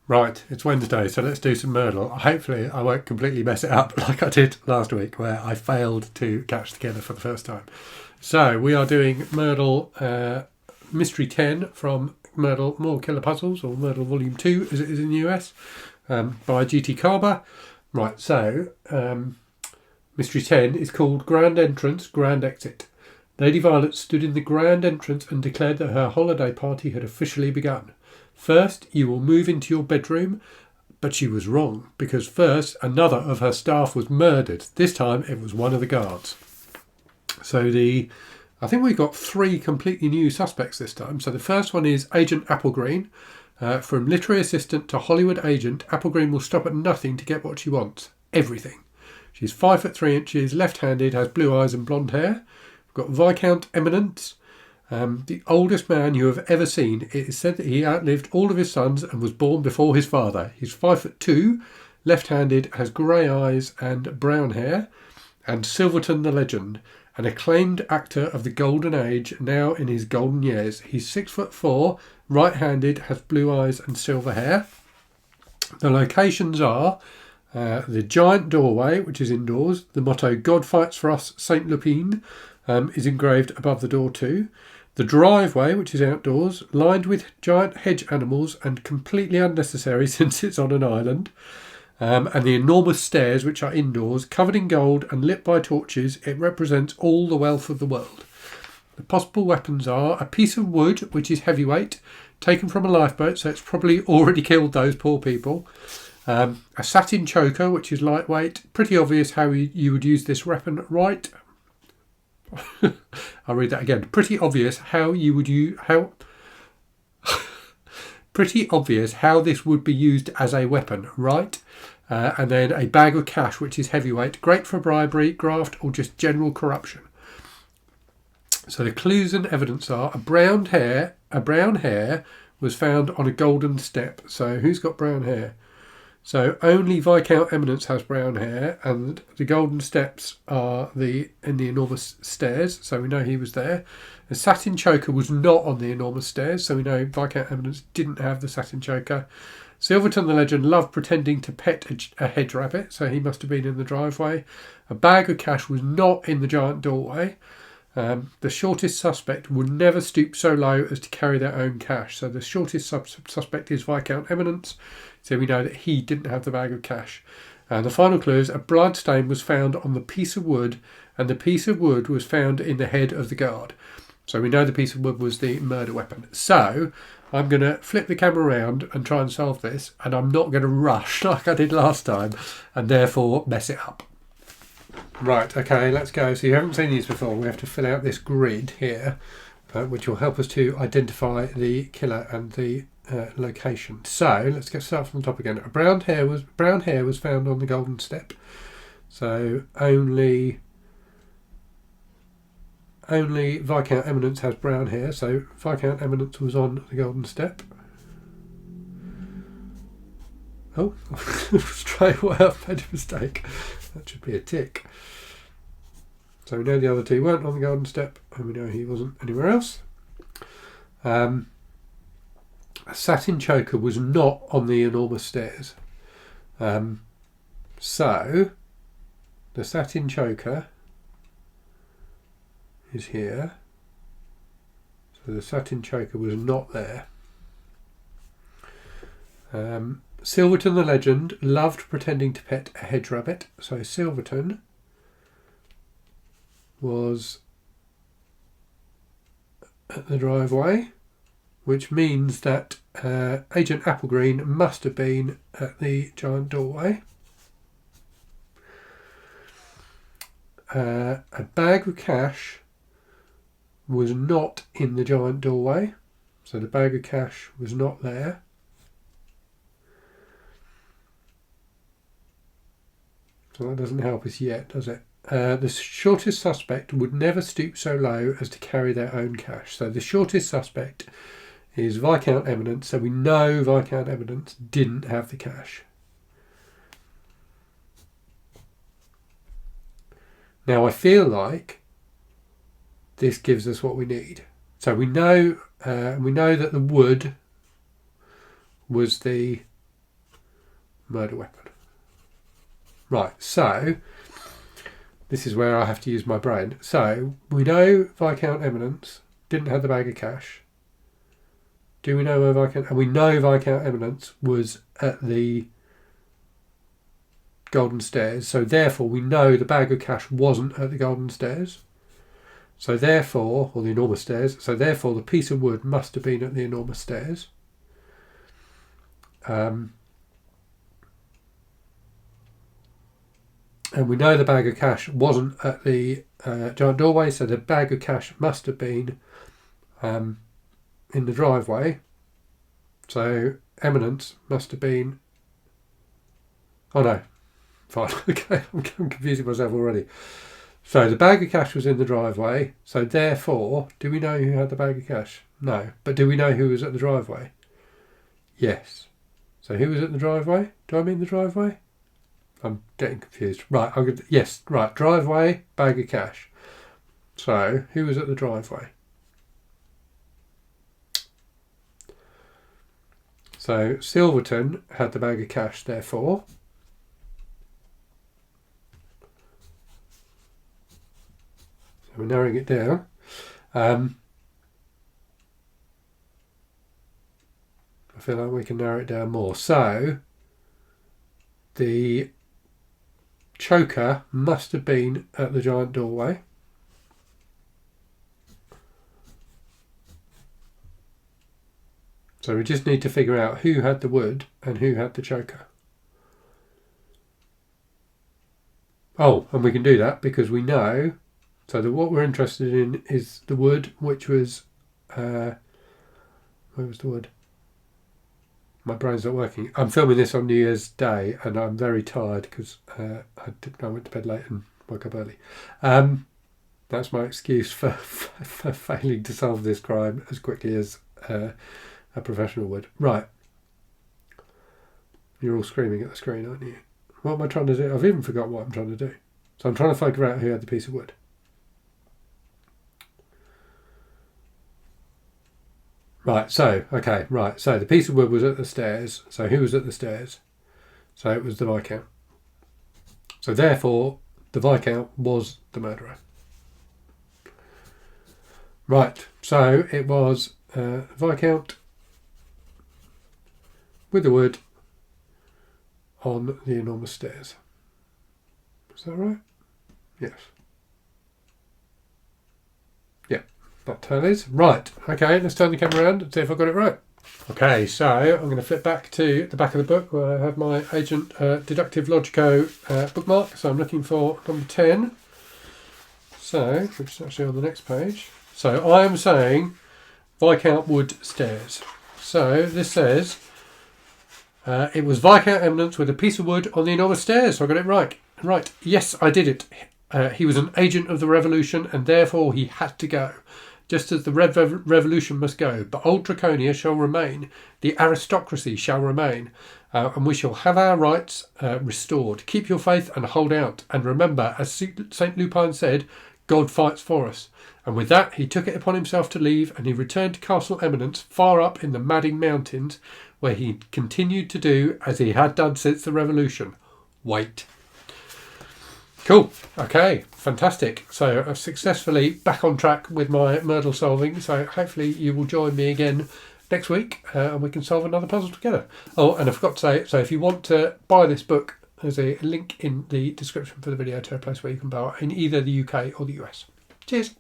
Right, it's Wednesday, so let's do some Murdle. Hopefully I won't completely mess it up like I did last week, where I failed to catch together for the first time. So we are doing Murdle Mystery 10 from Murdle More Killer Puzzles, or Murdle Volume 2 as it is in the US, by G.T. Carber. Right, so Mystery 10 is called Grand Entrance, Grand Exit. Lady Violet stood in the grand entrance and declared that her holiday party had officially begun. First, you will move into your bedroom, but she was wrong, because first, another of her staff was murdered. This time, it was one of the guards. So I think we've got 3 completely new suspects this time. So the first one is Agent Applegreen. From literary assistant to Hollywood agent, Applegreen will stop at nothing to get what she wants. Everything. She's 5 foot 3 inches, left-handed, has blue eyes and blonde hair. We've got Viscount Eminence. The oldest man you have ever seen. It is said that he outlived all of his sons and was born before his father. He's 5 foot 2, left-handed, has grey eyes and brown hair. And Silverton the Legend, an acclaimed actor of the golden age, now in his golden years. He's 6 foot 4, right-handed, has blue eyes and silver hair. The locations are the giant doorway, which is indoors. The motto "God fights for us, Saint Lupine," is engraved above the door too. The driveway, which is outdoors, lined with giant hedge animals and completely unnecessary since it's on an island. And the enormous stairs, which are indoors, covered in gold and lit by torches. It represents all the wealth of the world. The possible weapons are a piece of wood, which is heavyweight, taken from a lifeboat, so it's probably already killed those poor people. A satin choker, which is lightweight. Pretty obvious how you would use this weapon, right? I'll read that again. Pretty obvious how you would use pretty obvious how this would be used as a weapon, right? And then a bag of cash, which is heavyweight, great for bribery, graft, or just general corruption. So the clues and evidence are a brown hair was found on a golden step. So who's got brown hair? So only Viscount Eminence has brown hair, and the golden steps are in the enormous stairs, so we know he was there. The satin choker was not on the enormous stairs, so we know Viscount Eminence didn't have the satin choker. Silverton the Legend loved pretending to pet a hedge rabbit, so he must have been in the driveway. A bag of cash was not in the giant doorway. The shortest suspect would never stoop so low as to carry their own cash. So the shortest suspect is Viscount Eminence. So we know that he didn't have the bag of cash. And the final clue is a blood stain was found on the piece of wood, and the piece of wood was found in the head of the guard. So we know the piece of wood was the murder weapon. So I'm going to flip the camera around and try and solve this, and I'm not going to rush like I did last time and therefore mess it up. Right, okay, let's go. So you haven't seen these before. We have to fill out this grid here, which will help us to identify the killer and the location. So let's get started from the top again. Brown hair was found on the golden step. So only Viscount Eminence has brown hair. So Viscount Eminence was on the golden step. Oh, straight away I've made a mistake. That should be a tick. So we know the other 2 weren't on the golden step, and we know he wasn't anywhere else. A satin choker was not on the enormous stairs. So the satin choker is here. So the satin choker was not there. Silverton the Legend loved pretending to pet a hedge rabbit. So Silverton was at the driveway, which means that Agent Applegreen must have been at the giant doorway. A bag of cash was not in the giant doorway, so the bag of cash was not there. So that doesn't help us yet, does it? The shortest suspect would never stoop so low as to carry their own cash. So the shortest suspect is Viscount Eminence, so we know Viscount Eminence didn't have the cash. Now I feel like this gives us what we need. So we know that the wood was the murder weapon. Right, so this is where I have to use my brain. So we know Viscount Eminence didn't have the bag of cash. Do we know where Viscount... And we know Viscount Eminence was at the Golden Stairs. So therefore we know the bag of cash wasn't at the Golden Stairs. So therefore... Or the Enormous Stairs. So therefore the piece of wood must have been at the Enormous Stairs. And we know the bag of cash wasn't at the giant doorway, so the bag of cash must have been in the driveway. So Eminence must have been... Oh no, fine, okay, I'm confusing myself already. So the bag of cash was in the driveway, so therefore, do we know who had the bag of cash? No, but do we know who was at the driveway? Yes. So who was at the driveway? Do I mean the driveway? I'm getting confused. Right, yes, right, driveway, bag of cash. So, who was at the driveway? So, Silverton had the bag of cash, therefore. So, we're narrowing it down. I feel like we can narrow it down more. So, the choker must have been at the giant doorway. So we just need to figure out who had the wood and who had the choker. Oh, and we can do that because we know, so that what we're interested in is the wood, which was, where was the wood? My brain's not working. I'm filming this on New Year's Day and I'm very tired because I went to bed late and woke up early. That's my excuse for failing to solve this crime as quickly as a professional would. Right. You're all screaming at the screen, aren't you? What am I trying to do? I've even forgot what I'm trying to do. So I'm trying to figure out who had the piece of wood. Right, so, okay, right. So the piece of wood was at the stairs. So who was at the stairs? So it was the Viscount. So therefore, the Viscount was the murderer. Right, so it was Viscount with the wood on the Enormous Stairs. Is that right? Yes. Yeah, that tallies. Right, okay, let's turn the camera around and see if I got it right. Okay, so I'm going to flip back to the back of the book where I have my Agent Deductive Logico bookmark. So I'm looking for number 10. So, which is actually on the next page. So I am saying Viscount Wood Stairs. So this says it was Viscount Eminence with a piece of wood on the Enormous Stairs. So I got it right. Right, yes, I did it. He was an agent of the revolution and therefore he had to go. Just as the Red Revolution must go, but old Draconia shall remain, the aristocracy shall remain, and we shall have our rights restored. Keep your faith and hold out. And remember, as St. Lupin said, God fights for us. And with that, he took it upon himself to leave, and he returned to Castle Eminence, far up in the Madding Mountains, where he continued to do as he had done since the Revolution. Wait. Cool. Okay. Fantastic. So I'm successfully back on track with my Murdle solving. So hopefully you will join me again next week and we can solve another puzzle together. Oh, and I forgot to say, so if you want to buy this book, there's a link in the description for the video to a place where you can buy it in either the UK or the US. Cheers.